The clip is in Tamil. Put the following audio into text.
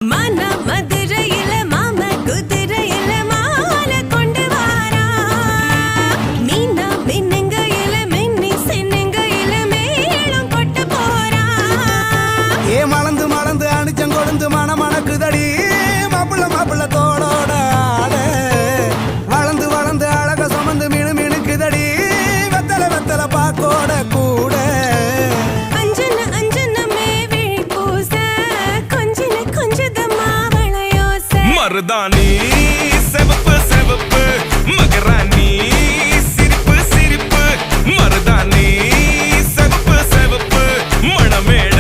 மன மதுரையில மாம குதிரையில மால கொண்டு வாரா மீனா மின்னுங்கையில மின்னி சின்னுங்கையில மேலும் கொட்டு போறா ஏ மலந்து மலந்து அணிச்சம் கொடுந்து மணக்குதடி மாப்பிள்ள தோளோட ஆட வளர்ந்து வளர்ந்து அழக சுமந்து மினுக்குதடி வெத்தல பாக்கோட கூட மருதாணி செவப்பு செவப்பு மகராணி சிரிப்பு சிரிப்பு மருதாணி செவப்பு செவப்பு மணமேள